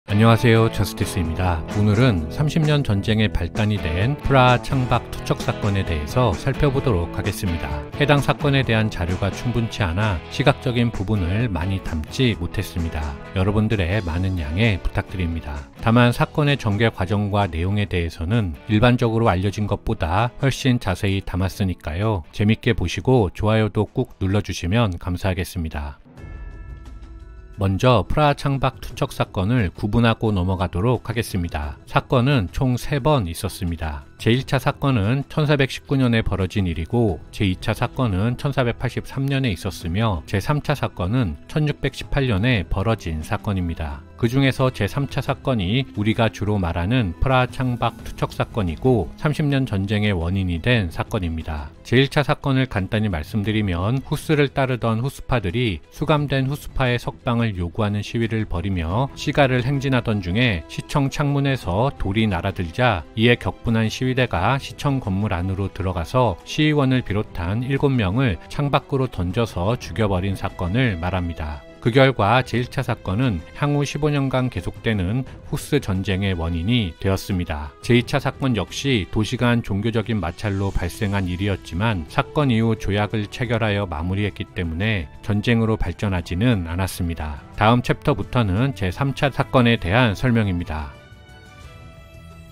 안녕하세요, 저스티스입니다. 오늘은 30년 전쟁의 발단이 된 프라하 창밖 투척 사건에 대해서 살펴보도록 하겠습니다. 해당 사건에 대한 자료가 충분치 않아 시각적인 부분을 많이 담지 못했습니다. 여러분들의 많은 양해 부탁드립니다. 다만 사건의 전개 과정과 내용에 대해서는 일반적으로 알려진 것보다 훨씬 자세히 담았으니까요. 재밌게 보시고 좋아요도 꾹 눌러주시면 감사하겠습니다. 먼저 프라하 창밖 투척 사건을 구분하고 넘어가도록 하겠습니다. 사건은 총 3번 있었습니다. 제1차 사건은 1419년에 벌어진 일이고 제2차 사건은 1483년에 있었으며 제3차 사건은 1618년에 벌어진 사건입니다. 그 중에서 제3차 사건이 우리가 주로 말하는 프라하 창밖 투척 사건이고 30년 전쟁의 원인이 된 사건입니다. 제1차 사건을 간단히 말씀드리면 후스를 따르던 후스파들이 수감된 후스파의 석방을 요구하는 시위를 벌이며 시가를 행진하던 중에 시청 창문에서 돌이 날아들자 이에 격분한 시위대가 시청 건물 안으로 들어가서 시의원을 비롯한 7명을 창밖으로 던져서 죽여버린 사건을 말합니다. 그 결과 제1차 사건은 향후 15년간 계속되는 후스 전쟁의 원인이 되었습니다. 제2차 사건 역시 도시간 종교적인 마찰로 발생한 일이었지만 사건 이후 조약을 체결하여 마무리했기 때문에 전쟁으로 발전하지는 않았습니다. 다음 챕터부터는 제3차 사건에 대한 설명입니다.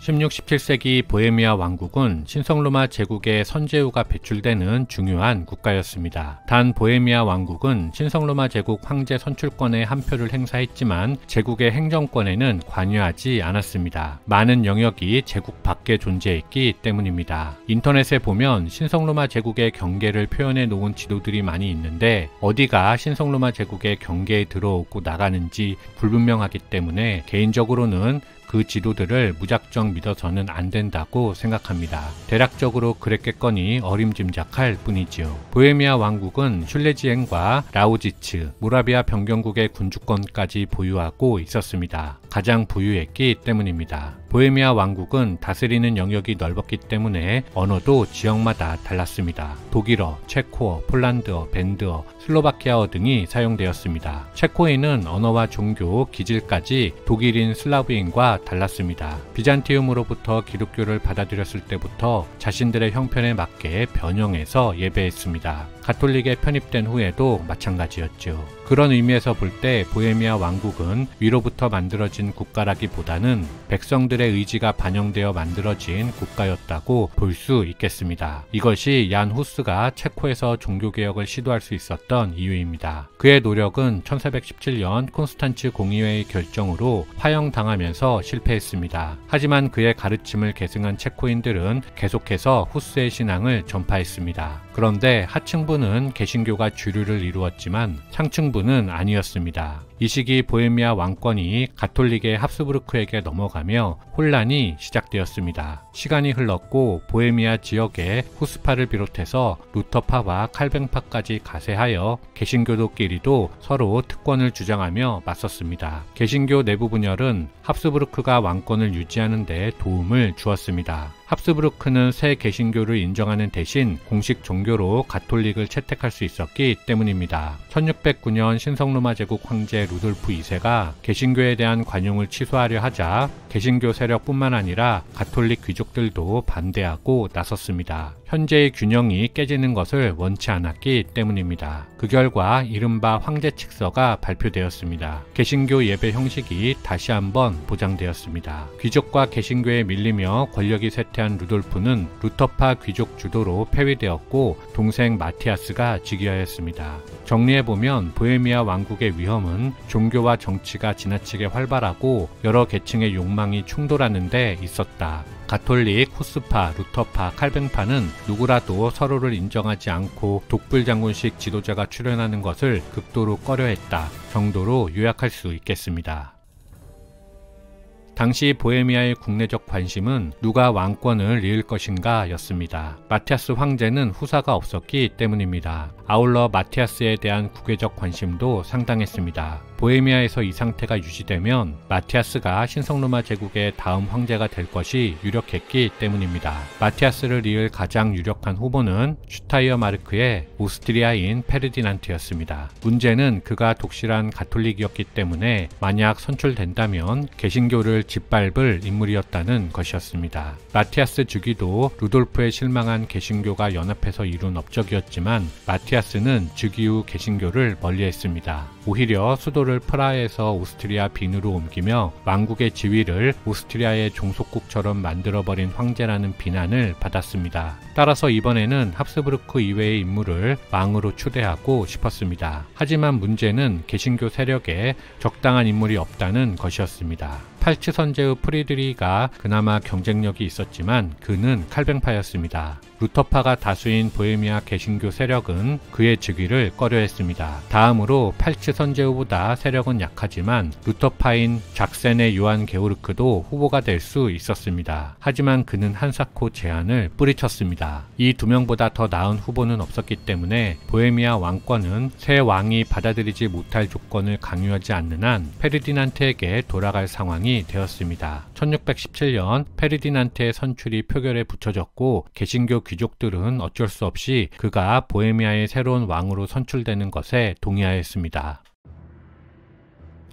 16, 17세기 보헤미아 왕국은 신성로마 제국의 선제후가 배출되는 중요한 국가였습니다. 단 보헤미아 왕국은 신성로마 제국 황제 선출권에 한 표를 행사했지만 제국의 행정권에는 관여하지 않았습니다. 많은 영역이 제국 밖에 존재했기 때문입니다. 인터넷에 보면 신성로마 제국의 경계를 표현해 놓은 지도들이 많이 있는데 어디가 신성로마 제국의 경계에 들어오고 나가는지 불분명하기 때문에 개인적으로는 그 지도들을 무작정 믿어서는 안 된다고 생각합니다. 대략적으로 그랬겠거니 어림짐작할 뿐이지요. 보헤미아 왕국은 슐레지엔과 라우지츠, 모라비아 변경국의 군주권까지 보유하고 있었습니다. 가장 부유했기 때문입니다. 보헤미아 왕국은 다스리는 영역이 넓었기 때문에 언어도 지역마다 달랐습니다. 독일어, 체코어, 폴란드어, 밴드어, 슬로바키아어 등이 사용되었습니다. 체코인은 언어와 종교, 기질까지 독일인 슬라브인과 달랐습니다. 비잔티움으로부터 기독교를 받아들였을 때부터 자신들의 형편에 맞게 변형해서 예배했습니다. 가톨릭에 편입된 후에도 마찬가지였죠. 그런 의미에서 볼 때 보헤미아 왕국은 위로부터 만들어진 국가라기보다는 백성들의 의지가 반영되어 만들어진 국가였다고 볼 수 있겠습니다. 이것이 얀 후스가 체코에서 종교개혁을 시도할 수 있었던 이유입니다. 그의 노력은 1417년 콘스탄츠 공의회의 결정으로 화형당하면서 실패했습니다. 하지만 그의 가르침을 계승한 체코인들은 계속해서 후스의 신앙을 전파했습니다. 그런데 하층부는 개신교가 주류를 이루었지만 상층부는 아니었습니다. 이 시기 보헤미아 왕권이 가톨릭의 합스부르크에게 넘어가며 혼란이 시작되었습니다. 시간이 흘렀고 보헤미아 지역에 후스파를 비롯해서 루터파와 칼뱅파까지 가세하여 개신교도끼리도 서로 특권을 주장하며 맞섰습니다. 개신교 내부 분열은 합스부르크가 왕권을 유지하는 데 도움을 주었습니다. 합스부르크는 새 개신교를 인정하는 대신 공식 종교로 가톨릭을 채택할 수 있었기 때문입니다. 1609년 신성로마 제국 황제 루돌프 2세가 개신교에 대한 관용을 취소하려 하자 개신교 세력뿐만 아니라 가톨릭 귀족들도 반대하고 나섰습니다. 현재의 균형이 깨지는 것을 원치 않았기 때문입니다. 그 결과 이른바 황제칙서가 발표되었습니다. 개신교 예배 형식이 다시 한번 보장되었습니다. 귀족과 개신교에 밀리며 권력이 쇠퇴한 루돌프는 루터파 귀족 주도로 폐위되었고 동생 마티아스가 즉위하였습니다. 정리해보면 보헤미아 왕국의 위험은 종교와 정치가 지나치게 활발하고 여러 계층의 욕망이 충돌하는 데 있었다. 가톨릭, 후스파, 루터파, 칼뱅파는 누구라도 서로를 인정하지 않고 독불장군식 지도자가 출현하는 것을 극도로 꺼려했다 정도로 요약할 수 있겠습니다. 당시 보헤미아의 국내적 관심은 누가 왕권을 이을 것인가 였습니다. 마티아스 황제는 후사가 없었기 때문입니다. 아울러 마티아스에 대한 국외적 관심도 상당했습니다. 보헤미아에서 이 상태가 유지되면 마티아스가 신성로마 제국의 다음 황제가 될 것이 유력했기 때문입니다. 마티아스를 이을 가장 유력한 후보는 슈타이어 마르크의 오스트리아인 페르디난트였습니다. 문제는 그가 독실한 가톨릭이었기 때문에 만약 선출된다면 개신교를 짓밟을 인물이었다는 것이었습니다. 마티아스 즉위도 루돌프에 실망한 개신교가 연합해서 이룬 업적이었지만 마티아스는 즉위 후 개신교를 멀리했습니다. 오히려 수도를 프라하에서 오스트리아 빈으로 옮기며 왕국의 지위를 오스트리아의 종속국처럼 만들어버린 황제라는 비난을 받았습니다. 따라서 이번에는 합스부르크 이외의 인물을 왕으로 추대하고 싶었습니다. 하지만 문제는 개신교 세력에 적당한 인물이 없다는 것이었습니다. 팔츠 선제의 프리드리히가 그나마 경쟁력이 있었지만 그는 칼뱅파였습니다. 루터파가 다수인 보헤미아 개신교 세력은 그의 즉위를 꺼려했습니다. 다음으로 팔츠 선제후보다 세력은 약하지만 루터파인 작센의 요한 게오르크도 후보가 될 수 있었습니다. 하지만 그는 한사코 제안을 뿌리쳤습니다. 이 두 명보다 더 나은 후보는 없었기 때문에 보헤미아 왕권은 새 왕이 받아들이지 못할 조건을 강요하지 않는 한 페르디난트에게 돌아갈 상황이 되었습니다. 1617년 페르디난트의 선출이 표결에 붙여졌고 개신교 귀족들은 어쩔 수 없이 그가 보헤미아의 새로운 왕으로 선출되는 것에 동의하였습니다.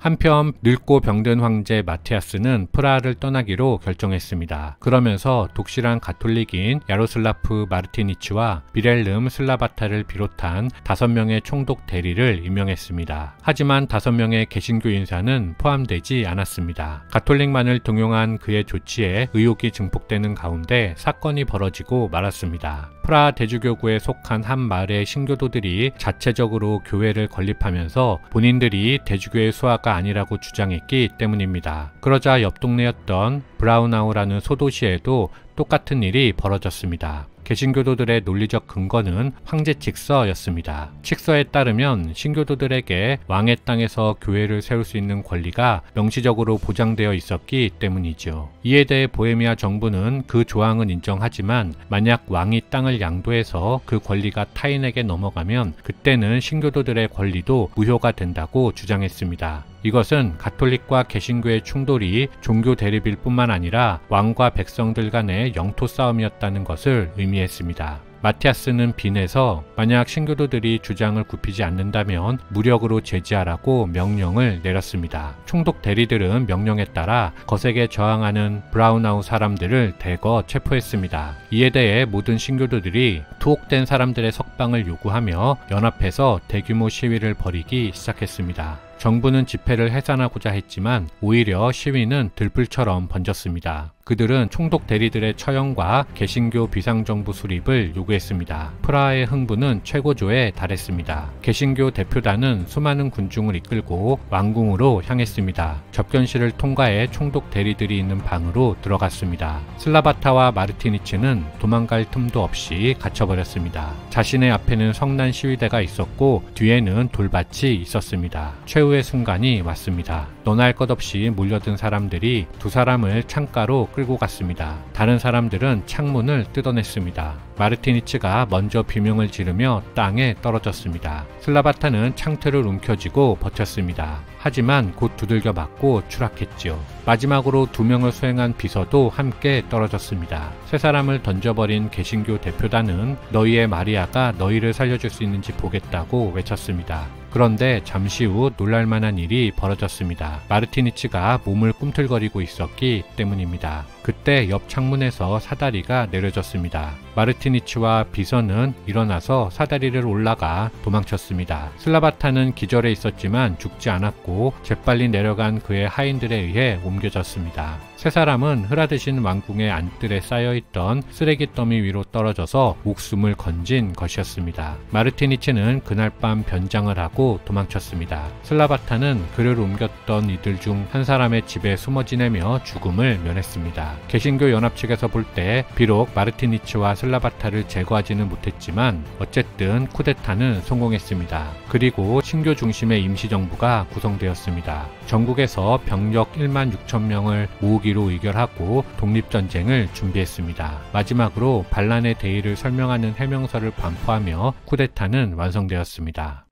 한편 늙고 병든 황제 마티아스는 프라하를 떠나기로 결정했습니다. 그러면서 독실한 가톨릭인 야로슬라프 마르티니치와 비렐름 슬라바타를 비롯한 5명의 총독 대리를 임명했습니다. 하지만 5명의 개신교 인사는 포함되지 않았습니다. 가톨릭만을 등용한 그의 조치에 의혹이 증폭되는 가운데 사건이 벌어지고 말았습니다. 프라하 대주교구에 속한 한 마을의 신교도들이 자체적으로 교회를 건립하면서 본인들이 대주교의 수하가 아니라고 주장했기 때문입니다. 그러자 옆 동네였던 브라우나우라는 소도시에도 똑같은 일이 벌어졌습니다. 개신교도들의 논리적 근거는 황제 칙서였습니다. 칙서에 따르면 신교도들에게 왕의 땅에서 교회를 세울 수 있는 권리가 명시적으로 보장되어 있었기 때문이죠. 이에 대해 보헤미아 정부는 그 조항은 인정하지만 만약 왕이 땅을 양도해서 그 권리가 타인에게 넘어가면 그때는 신교도들의 권리도 무효가 된다고 주장했습니다. 이것은 가톨릭과 개신교의 충돌이 종교 대립일 뿐만 아니라 왕과 백성들 간의 영토 싸움이었다는 것을 의미했습니다. 마티아스는 빈에서 만약 신교도들이 주장을 굽히지 않는다면 무력으로 제지하라고 명령을 내렸습니다. 총독 대리들은 명령에 따라 거세게 저항하는 브라우나우 사람들을 대거 체포했습니다. 이에 대해 모든 신교도들이 투옥된 사람들의 석방을 요구하며 연합해서 대규모 시위를 벌이기 시작했습니다. 정부는 집회를 해산하고자 했지만 오히려 시위는 들불처럼 번졌습니다. 그들은 총독 대리들의 처형과 개신교 비상정부 수립을 요구했습니다. 프라하의 흥부는 최고조에 달했습니다. 개신교 대표단은 수많은 군중을 이끌고 왕궁으로 향했습니다. 접견실을 통과해 총독 대리들이 있는 방으로 들어갔습니다. 슬라바타와 마르티니치는 도망갈 틈도 없이 갇혀버렸습니다. 자신의 앞에는 성난 시위대가 있었고 뒤에는 돌밭이 있었습니다. 최후의 순간이 왔습니다. 너나 할 것 없이 몰려든 사람들이 두 사람을 창가로 끌고 갔습니다. 다른 사람들은 창문을 뜯어냈습니다. 마르티니치가 먼저 비명을 지르며 땅에 떨어졌습니다. 슬라바타는 창틀을 움켜쥐고 버텼습니다. 하지만 곧 두들겨 맞고 추락했지요. 마지막으로 2명을 수행한 비서도 함께 떨어졌습니다. 3사람을 던져버린 개신교 대표단은 너희의 마리아가 너희를 살려줄 수 있는지 보겠다고 외쳤습니다. 그런데 잠시 후 놀랄만한 일이 벌어졌습니다. 마르티니치가 몸을 꿈틀거리고 있었기 때문입니다. 그때 옆 창문에서 사다리가 내려졌습니다. 마르티니치와 비서는 일어나서 사다리를 올라가 도망쳤습니다. 슬라바타는 기절해 있었지만 죽지 않았고 재빨리 내려간 그의 하인들에 의해 옮겨졌습니다. 3사람은 흐라드신 왕궁의 안뜰에 쌓여있던 쓰레기 더미 위로 떨어져서 목숨을 건진 것이었습니다. 마르티니치는 그날 밤 변장을 하고 도망쳤습니다. 슬라바타는 그를 옮겼던 이들 중 한 사람의 집에 숨어 지내며 죽음을 면했습니다. 개신교 연합 측에서 볼 때 비록 마르티니치와 슬라바타를 제거하지는 못했지만 어쨌든 쿠데타는 성공했습니다. 그리고 신교 중심의 임시정부가 구성되었습니다. 전국에서 병력 1만 6천 명을 모으기로 의결하고 독립전쟁을 준비했습니다. 마지막으로 반란의 대의를 설명하는 해명서를 반포하며 쿠데타는 완성되었습니다.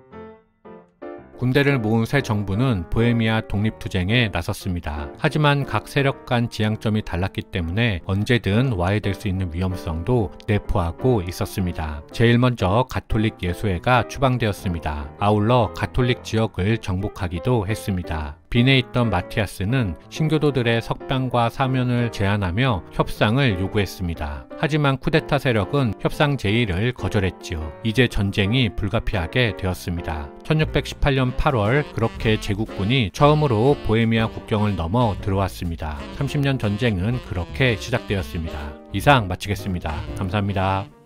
군대를 모은 새 정부는 보헤미아 독립투쟁에 나섰습니다. 하지만 각 세력 간 지향점이 달랐기 때문에 언제든 와해될 수 있는 위험성도 내포하고 있었습니다. 제일 먼저 가톨릭 예수회가 추방되었습니다. 아울러 가톨릭 지역을 정복하기도 했습니다. 빈에 있던 마티아스는 신교도들의 석방과 사면을 제안하며 협상을 요구했습니다. 하지만 쿠데타 세력은 협상 제의를 거절했지요. 이제 전쟁이 불가피하게 되었습니다. 1618년 8월 그렇게 제국군이 처음으로 보헤미아 국경을 넘어 들어왔습니다. 30년 전쟁은 그렇게 시작되었습니다. 이상 마치겠습니다. 감사합니다.